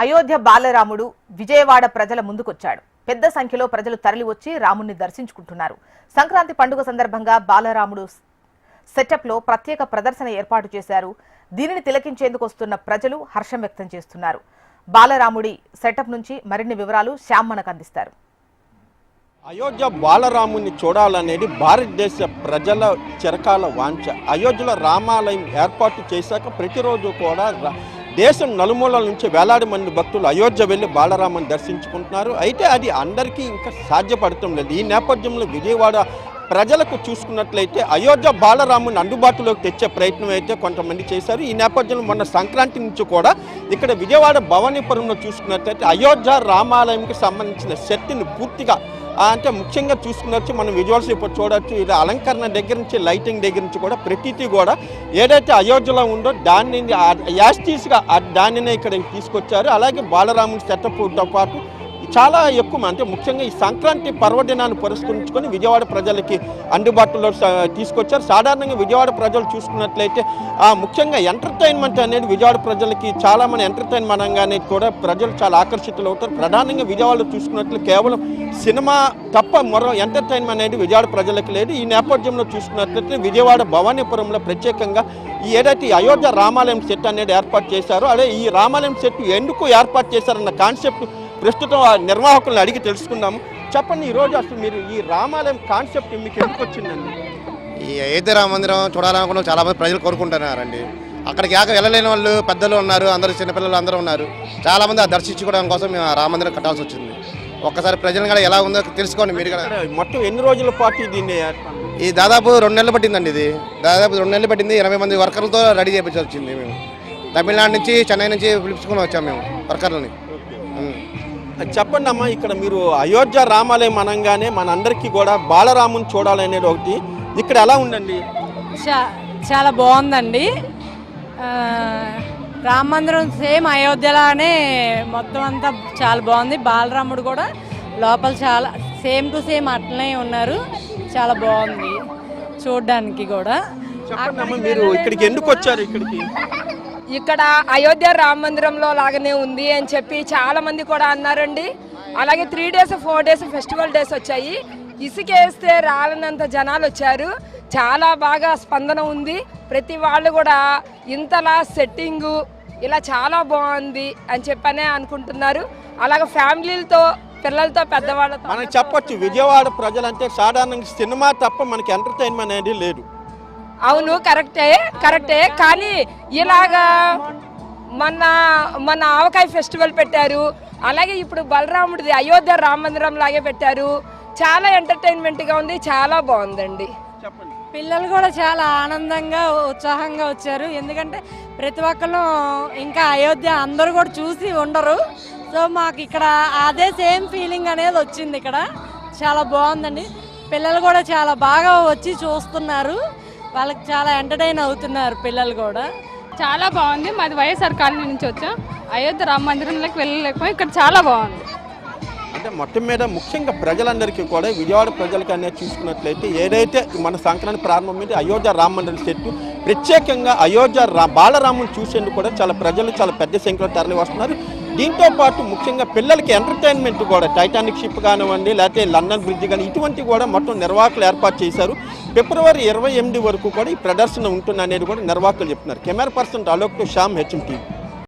అయోధ్య బాలరాముడు విజయవాడ ప్రజల ముందుకొచ్చాడు. పెద్ద సంఖ్యలో ప్రజలు తరలివచ్చి రాముణ్ణి దర్శించుకుంటున్నారు. సంక్రాంతి పండుగ సందర్భంగా బాలరాముడు సెటప్ లో ప్రత్యేక ప్రదర్శన ఏర్పాటు చేశారు. దీనిని తిలకించేందుకు వస్తున్న ప్రజలు హర్షం వ్యక్తం చేస్తున్నారు. బాలరాముడి సెటప్ నుంచి మరిన్ని వివరాలు శ్యామ్ మనకు అందిస్తారు. అయోధ్య బాలరాముని చూడాలనేది భారతదేశ ప్రజల చిరకాల వాంఛ. అయోధ్యలో రామాలయం ఏర్పాటు చేశాక ప్రతిరోజు కూడా దేశం నలుమూలల నుంచి వేలాది మంది భక్తులు అయోధ్య వెళ్ళి బాలరాముని దర్శించుకుంటున్నారు. అయితే అది అందరికీ ఇంకా సాధ్యపడటం లేదు. ఈ నేపథ్యంలో విజయవాడ ప్రజలకు చూసుకున్నట్లయితే అయోధ్య బాలరాముని అందుబాటులోకి తెచ్చే ప్రయత్నం అయితే కొంతమంది చేశారు. ఈ నేపథ్యంలో మొన్న సంక్రాంతి నుంచి కూడా ఇక్కడ విజయవాడ భవానీపురంలో చూసుకున్నట్లయితే అయోధ్య రామాలయంకి సంబంధించిన సెట్ని పూర్తిగా అంటే ముఖ్యంగా చూసుకున్నట్టు మనం విజువల్స్ ఇప్పుడు చూడవచ్చు. ఇది అలంకరణ దగ్గర నుంచి లైటింగ్ దగ్గర నుంచి కూడా ప్రతిదీ కూడా ఏదైతే అయోధ్యలో ఉందో దాన్ని యాస్టీస్గా దానినే ఇక్కడ తీసుకొచ్చారు. అలాగే బాలరాముని సెటప్తో పాటు చాలా ఎక్కువ అంటే ముఖ్యంగా ఈ సంక్రాంతి పర్వదినాన్ని పురస్కరించుకొని విజయవాడ ప్రజలకి అందుబాటులో తీసుకొచ్చారు. సాధారణంగా విజయవాడ ప్రజలు చూసుకున్నట్లయితే ముఖ్యంగా ఎంటర్టైన్మెంట్ అనేది విజయవాడ ప్రజలకి చాలా మంది ఎంటర్టైన్మెంట్ అనగానే కూడా ప్రజలు చాలా ఆకర్షితులు అవుతారు. ప్రధానంగా విజయవాడలో చూసుకున్నట్లు కేవలం సినిమా తప్ప మరో ఎంటర్టైన్మెంట్ అనేది విజయవాడ ప్రజలకు లేదు. ఈ నేపథ్యంలో చూసుకున్నట్లయితే విజయవాడ భవానీపురంలో ప్రత్యేకంగా ఏదైతే అయోధ్య రామాలయం సెట్ అనేది ఏర్పాటు చేశారో అదే ఈ రామాలయం సెట్ ఎందుకు ఏర్పాటు చేశారన్న కాన్సెప్ట్ ప్రస్తుతం నిర్వాహకులను అడిగి తెలుసుకుందాము. చెప్పండి, ఈరోజు అసలు మీరు ఈ రామాలయం కాన్సెప్ట్ మీకు ఎందుకు వచ్చిందండి? ఈ అయోధ్య రామ మందిరం చూడాలనుకున్న చాలా మంది ప్రజలు కోరుకుంటున్నారండి. అక్కడికి వెళ్ళలేని వాళ్ళు పెద్దలు ఉన్నారు, అందరూ చిన్నపిల్లలు అందరూ ఉన్నారు. చాలామంది ఆ దర్శించుకోవడం కోసం మేము ఆ రామ మందిరం కట్టాల్సి వచ్చింది. ఒక్కసారి ప్రజలు కూడా ఎలా ఉందో తెలుసుకోండి మీరు కూడా. మొత్తం ఎన్ని రోజుల పాటు దీన్ని ఈ దాదాపు 2 నెలలు పట్టిందండి. ఇది దాదాపు 2 నెలలు పట్టింది. 80 మంది వర్కర్లతో రెడీ చేయించి వచ్చింది. మేము తమిళనాడు నుంచి చెన్నై నుంచి పిలుచుకొని వచ్చాము మేము వర్కర్లని. చెప్పండి అమ్మా, ఇక్కడ మీరు అయోధ్య రామాలయం అనగానే మనందరికీ కూడా బాలరాముని చూడాలనేది ఒకటి. ఇక్కడ ఎలా ఉందండి? చాలా బాగుందండి. రామ మందిరం సేమ్ అయోధ్యలానే మొత్తం అంతా చాలా బాగుంది. బాలరాముడు కూడా లోపల చాలా సేమ్ టు సేమ్ అట్లనే ఉన్నారు. చాలా బాగుంది చూడడానికి కూడా. చెప్పండి అమ్మా, మీరు ఇక్కడికి ఎందుకు వచ్చారు? ఇక్కడ అయోధ్య రామ మందిరంలో లాగానే ఉంది అని చెప్పి చాలా మంది కూడా అన్నారండి. అలాగే 3 days 4 days ఫెస్టివల్ డేస్ వచ్చాయి. ఇసుకేస్తే రాలనంత జనాలు వచ్చారు. చాలా బాగా స్పందన ఉంది. ప్రతి వాళ్ళు కూడా ఇంతలా సెట్టింగు ఇలా చాలా బాగుంది అని చెప్పనే అనుకుంటున్నారు. అలాగే ఫ్యామిలీలతో పిల్లలతో పెద్దవాళ్ళతో మనం చెప్పొచ్చు విజయవాడ ప్రజలంటే సాధారణంగా సినిమా తప్ప మనకి ఎంటర్టైన్మెంట్ అనేది లేదు. అవును, కరెక్టే. కానీ ఇలాగా మన ఆవకాయ ఫెస్టివల్ పెట్టారు. అలాగే ఇప్పుడు బలరాముడిది అయోధ్య రామ మందిరం లాగే పెట్టారు. చాలా ఎంటర్టైన్మెంట్గా ఉంది. చాలా బాగుందండి. పిల్లలు కూడా చాలా ఆనందంగా ఉత్సాహంగా వచ్చారు. ఎందుకంటే ప్రతి ఒక్కరు ఇంకా అయోధ్య అందరూ కూడా చూసి ఉండరు. సో మాకు ఇక్కడ అదే సేమ్ ఫీలింగ్ అనేది వచ్చింది. ఇక్కడ చాలా బాగుందండి. పిల్లలు కూడా చాలా బాగా వచ్చి చూస్తున్నారు. వాళ్ళకి చాలా ఎంటర్టైన్ అవుతున్నారు పిల్లలు కూడా. చాలా బాగుంది. మాది వైఎస్ఆర్ కాలనీ నుంచి వచ్చాం. అయోధ్య రామ మందిరంలోకి వెళ్ళలేకపోయి ఇక్కడ చాలా బాగుంది. అంటే మొత్తం మీద ముఖ్యంగా ప్రజలందరికీ కూడా విజయవాడ ప్రజలకి అనేది చూసుకున్నట్లయితే ఏదైతే మన సంక్రాంతి ప్రారంభమైంది అయోధ్య రామ మందిరం సెట్ ప్రత్యేకంగా అయోధ్య బాలరాముని చూసేందుకు కూడా ప్రజలు చాలా పెద్ద సంఖ్యలో తరలి వస్తున్నారు. దీంతో పాటు ముఖ్యంగా పిల్లలకి ఎంటర్టైన్మెంట్ కూడా టైటానిక్ షిప్ కానివ్వండి లేకపోతే లండన్ బ్రిడ్జ్ కానీ ఇటువంటి కూడా మొత్తం నిర్వాహకులు ఏర్పాటు చేశారు. ఫిబ్రవరి 28 వరకు కూడా ఈ ప్రదర్శన ఉంటుంది అనేది కూడా నిర్వాహకులు చెప్తున్నారు. కెమెరా పర్సన్ అలోక్తో శ్యామ్, HM TV.